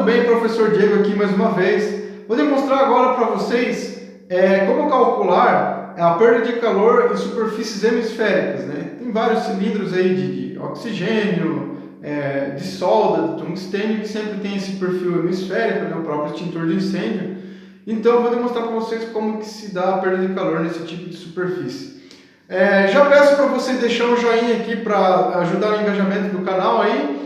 tudo bem? Professor Diego aqui mais uma vez. Vou demonstrar agora para vocês como calcular a perda de calor em superfícies hemisféricas, né? Tem vários cilindros aí de oxigênio, de solda, de tungstênio, que sempre tem esse perfil hemisférico, né? O próprio extintor de incêndio. Então eu vou demonstrar para vocês como que se dá a perda de calor nesse tipo de superfície. Já peço para você deixar um joinha aqui para ajudar no engajamento do canal aí.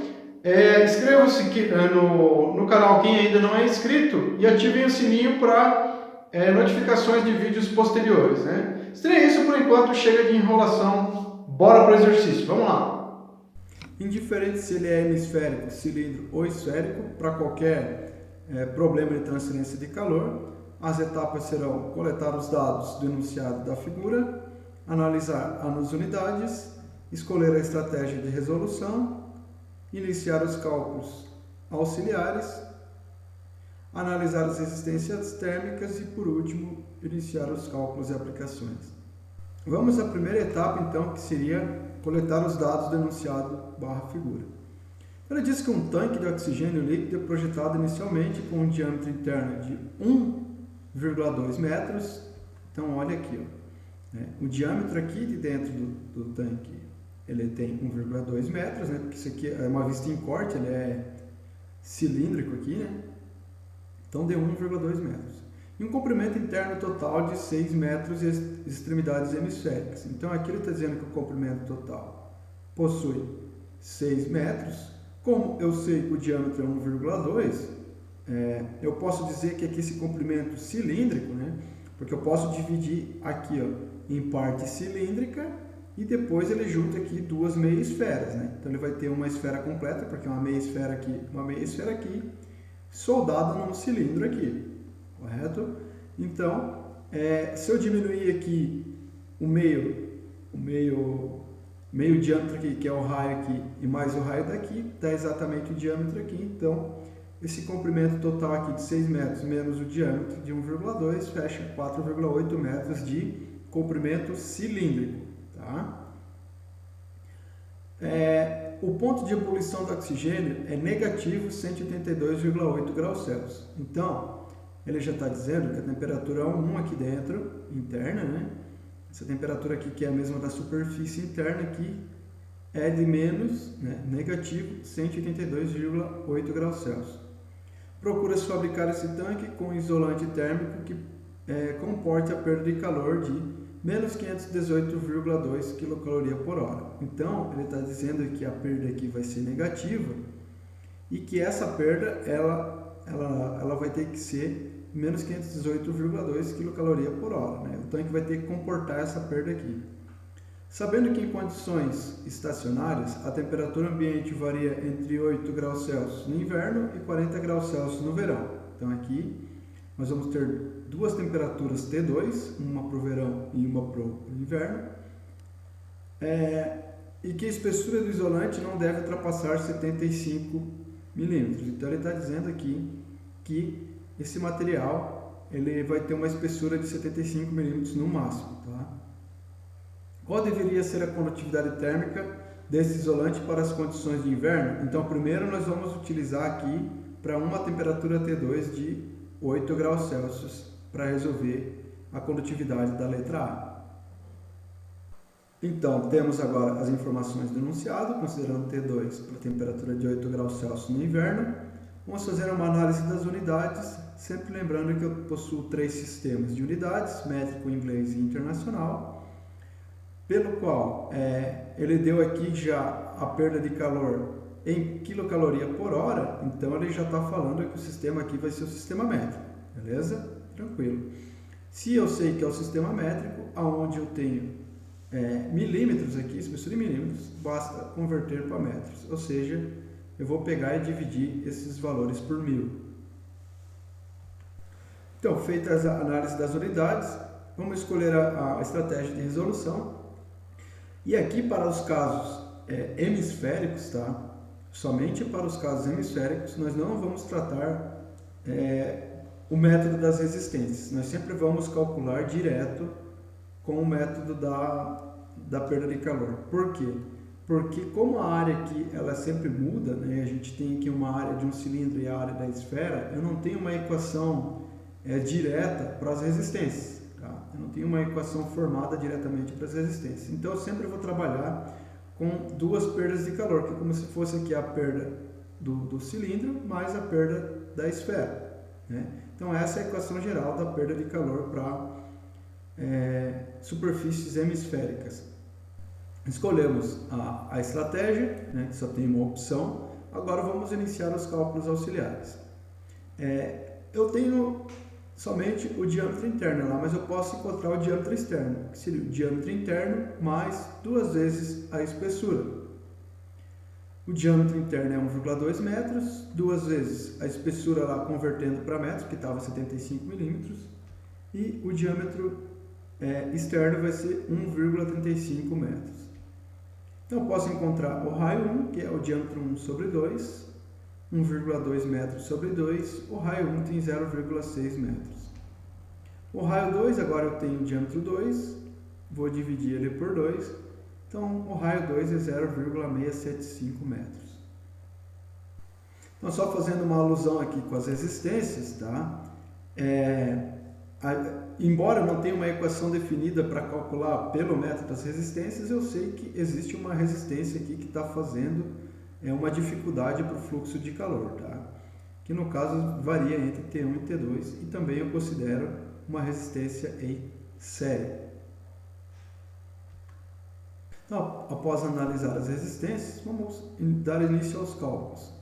Inscreva-se no canal quem ainda não é inscrito e ativem o sininho para notificações de vídeos posteriores, né? Seria isso por enquanto, chega de enrolação, bora para o exercício, vamos lá! Indiferente se ele é hemisférico, cilindro ou esférico, para qualquer problema de transferência de calor, as etapas serão coletar os dados do enunciado da figura, analisar as unidades, escolher a estratégia de resolução, iniciar os cálculos auxiliares, analisar as resistências térmicas e, por último, iniciar os cálculos e aplicações. Vamos à primeira etapa, então, que seria coletar os dados do enunciado / figura. Ela diz que um tanque de oxigênio líquido é projetado inicialmente com um diâmetro interno de 1,2 metros. Então, olha aqui, ó. O diâmetro aqui de dentro do tanque, ele tem 1,2 metros, né? Porque isso aqui é uma vista em corte, ele é cilíndrico aqui, né? Então deu 1,2 metros. E um comprimento interno total de 6 metros e extremidades hemisféricas. Então aqui ele está dizendo que o comprimento total possui 6 metros. Como eu sei que o diâmetro é 1,2, eu posso dizer que aqui esse comprimento cilíndrico, né? Porque eu posso dividir aqui, ó, em parte cilíndrica e depois ele junta aqui duas meias esferas, né? Então ele vai ter uma esfera completa, porque é uma meia esfera aqui, soldada num cilindro aqui, correto? Então, se eu diminuir aqui o meio diâmetro aqui, que é o raio aqui, e mais o raio daqui, dá exatamente o diâmetro aqui. Então, esse comprimento total aqui de 6 metros menos o diâmetro de 1,2 fecha 4,8 metros de comprimento cilíndrico. Tá? O ponto de ebulição do oxigênio é negativo 182,8 graus Celsius. Então, ele já está dizendo que a temperatura 1 aqui dentro, interna, né? Essa temperatura aqui, que é a mesma da superfície interna aqui, é de menos, né, negativo 182,8 graus Celsius. Procura-se fabricar esse tanque com isolante térmico que comporte a perda de calor de menos 518,2 kcal por hora. Então, ele está dizendo que a perda aqui vai ser negativa e que essa perda ela vai ter que ser menos 518,2 kcal por hora. Né? O tanque vai ter que comportar essa perda aqui. Sabendo que em condições estacionárias, a temperatura ambiente varia entre 8 graus Celsius no inverno e 40 graus Celsius no verão. Então, aqui nós vamos ter duas temperaturas T2, uma para o verão e uma para o inverno, e que a espessura do isolante não deve ultrapassar 75 milímetros. Então ele está dizendo aqui que esse material ele vai ter uma espessura de 75 milímetros no máximo. Tá? Qual deveria ser a condutividade térmica desse isolante para as condições de inverno? Então primeiro nós vamos utilizar aqui para uma temperatura T2 de 8 graus Celsius para resolver a condutividade da letra A. Então, temos agora as informações do enunciado, considerando T2 para temperatura de 8 graus Celsius no inverno. Vamos fazer uma análise das unidades, sempre lembrando que eu possuo 3 sistemas de unidades, métrico, inglês e internacional, pelo qual ele deu aqui já a perda de calor em quilocaloria por hora, então ele já está falando que o sistema aqui vai ser o sistema métrico, beleza? Tranquilo. Se eu sei que é o sistema métrico, aonde eu tenho milímetros aqui, espessura em milímetros, basta converter para metros, ou seja, eu vou pegar e dividir esses valores por 1000. Então, feitas a análise das unidades, vamos escolher a estratégia de resolução, e aqui para os casos hemisféricos, tá? Somente para os casos hemisféricos, nós não vamos tratar o método das resistências. Nós sempre vamos calcular direto com o método da perda de calor. Por quê? porque como a área aqui ela sempre muda, né, a gente tem aqui uma área de um cilindro e a área da esfera, eu não tenho uma equação direta para as resistências. Tá? Eu não tenho uma equação formada diretamente para as resistências. Então eu sempre vou trabalhar com duas perdas de calor, que é como se fosse aqui a perda do cilindro mais a perda da esfera. Né? Então essa é a equação geral da perda de calor para superfícies hemisféricas. Escolhemos a estratégia, né, que só tem uma opção. Agora vamos iniciar os cálculos auxiliares. Eu tenho somente o diâmetro interno lá, mas eu posso encontrar o diâmetro externo, que seria o diâmetro interno mais 2 vezes a espessura. O diâmetro interno é 1,2 metros, 2 vezes a espessura lá convertendo para metros, que estava 75 milímetros, e o diâmetro externo vai ser 1,35 metros. Então eu posso encontrar o raio 1, que é o diâmetro 1 sobre 2, 1,2 metros sobre 2, o raio 1 tem 0,6 metros. O raio 2, agora eu tenho o diâmetro 2, vou dividir ele por 2, então o raio 2 é 0,675 metros. Então só fazendo uma alusão aqui com as resistências, tá? Embora eu não tenha uma equação definida para calcular pelo método das resistências, eu sei que existe uma resistência aqui que está fazendo uma dificuldade para o fluxo de calor, tá? Que no caso varia entre T1 e T2, e também eu considero uma resistência em série. Então, após analisar as resistências, vamos dar início aos cálculos.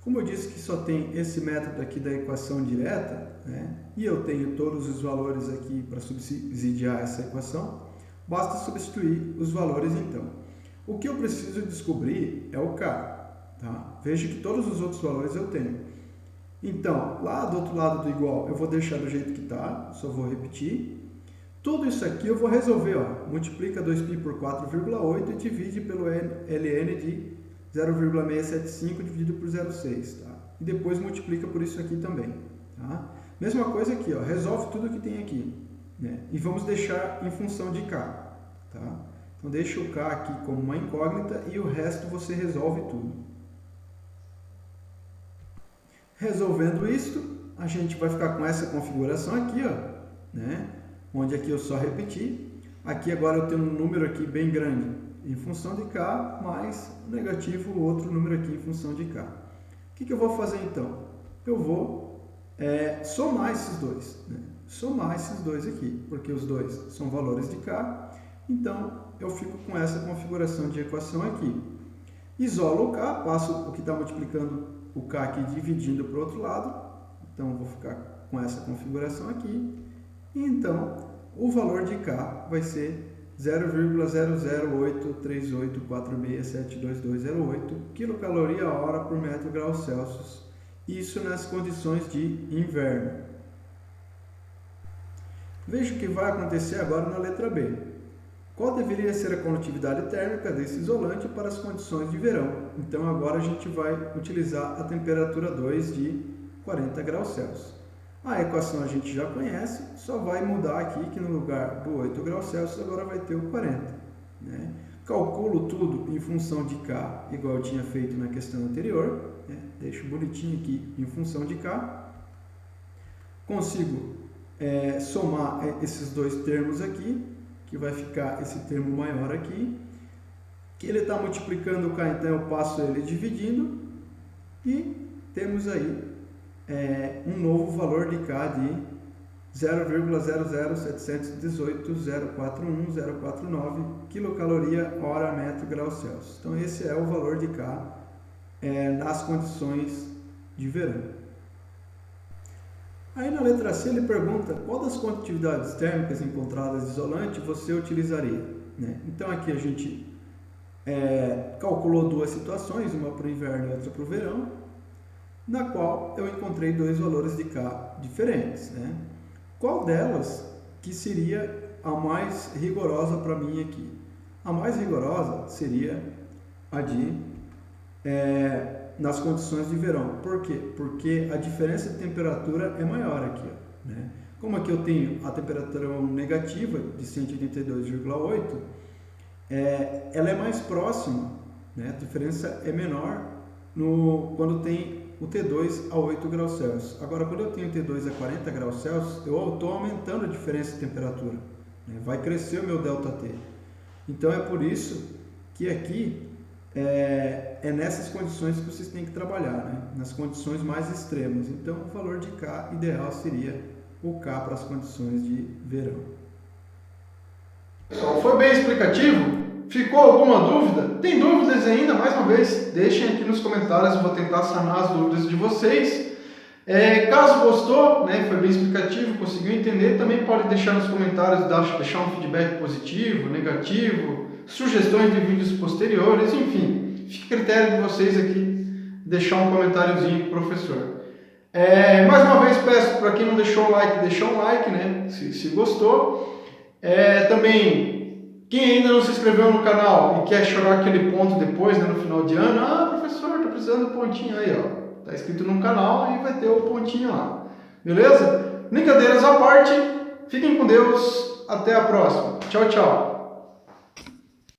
Como eu disse que só tem esse método aqui da equação direta, né, e eu tenho todos os valores aqui para subsidiar essa equação, basta substituir os valores então. O que eu preciso descobrir é o K. Tá? Veja que todos os outros valores eu tenho. Então, lá do outro lado do igual, eu vou deixar do jeito que está, só vou repetir. Tudo isso aqui eu vou resolver, ó. Multiplica 2π por 4,8 e divide pelo ln de 0,675 dividido por 0,6. Tá? E depois multiplica por isso aqui também. Tá? Mesma coisa aqui, ó. Resolve tudo que tem aqui. Né? E vamos deixar em função de K. Tá? Então deixa o K aqui como uma incógnita e o resto você resolve tudo. Resolvendo isto, a gente vai ficar com essa configuração aqui, ó, né? Onde aqui eu só repeti. Aqui agora eu tenho um número aqui bem grande em função de K, mais negativo outro número aqui em função de K. O que eu vou fazer então? Eu vou somar esses dois, né? Somar esses dois aqui, porque os dois são valores de K, então eu fico com essa configuração de equação aqui. Isolo o K, passo o que está multiplicando o K aqui dividindo para o outro lado, então eu vou ficar com essa configuração aqui, e então o valor de K vai ser 0,0083846722208 quilocaloria/hora por metro grau Celsius, isso nas condições de inverno. Veja o que vai acontecer agora na letra B. Qual deveria ser a condutividade térmica desse isolante para as condições de verão? Então agora a gente vai utilizar a temperatura 2 de 40 graus Celsius. A equação a gente já conhece, só vai mudar aqui que no lugar do 8 graus Celsius agora vai ter o 40. Né? Calculo tudo em função de K, igual eu tinha feito na questão anterior. Né? Deixo bonitinho aqui em função de K. Consigo somar esses dois termos aqui, que vai ficar esse termo maior aqui, que ele está multiplicando o K, então eu passo ele dividindo, e temos aí um novo valor de K de 0,00718.041.049 quilocaloria/hora metro grau Celsius. Então esse é o valor de K nas condições de verão. Aí na letra C ele pergunta qual das condutividades térmicas encontradas de isolante você utilizaria. Né? Então aqui a gente calculou duas situações, uma para o inverno e outra para o verão, na qual eu encontrei dois valores de K diferentes. Né? Qual delas que seria a mais rigorosa para mim aqui? A mais rigorosa seria a de nas condições de verão. Por quê? Porque a diferença de temperatura é maior aqui. Ó, né? Como aqui eu tenho a temperatura negativa de 182,8, ela é mais próxima, né? A diferença é menor quando tem o T2 a 8 graus Celsius. Agora, quando eu tenho T2 a 40 graus Celsius, eu estou aumentando a diferença de temperatura, né? Vai crescer o meu ΔT. Então, é por isso que aqui é nessas condições que vocês têm que trabalhar, né? Nas condições mais extremas. Então, o valor de K ideal seria o K para as condições de verão. Pessoal, foi bem explicativo? Ficou alguma dúvida? Tem dúvidas ainda? Mais uma vez, deixem aqui nos comentários, eu vou tentar sanar as dúvidas de vocês. Caso gostou, né, foi bem explicativo, conseguiu entender, também pode deixar nos comentários, deixar um feedback positivo, negativo, sugestões de vídeos posteriores, enfim, fica a critério de vocês aqui deixar um comentáriozinho pro professor. Mais uma vez peço para quem não deixou o like, deixar um like, né, se gostou. Também, quem ainda não se inscreveu no canal e quer chorar aquele ponto depois, né, no final de ano, professor, tô precisando do pontinho aí, ó. Tá escrito no canal e vai ter o pontinho lá. Beleza? Brincadeiras à parte, fiquem com Deus, até a próxima. Tchau, tchau.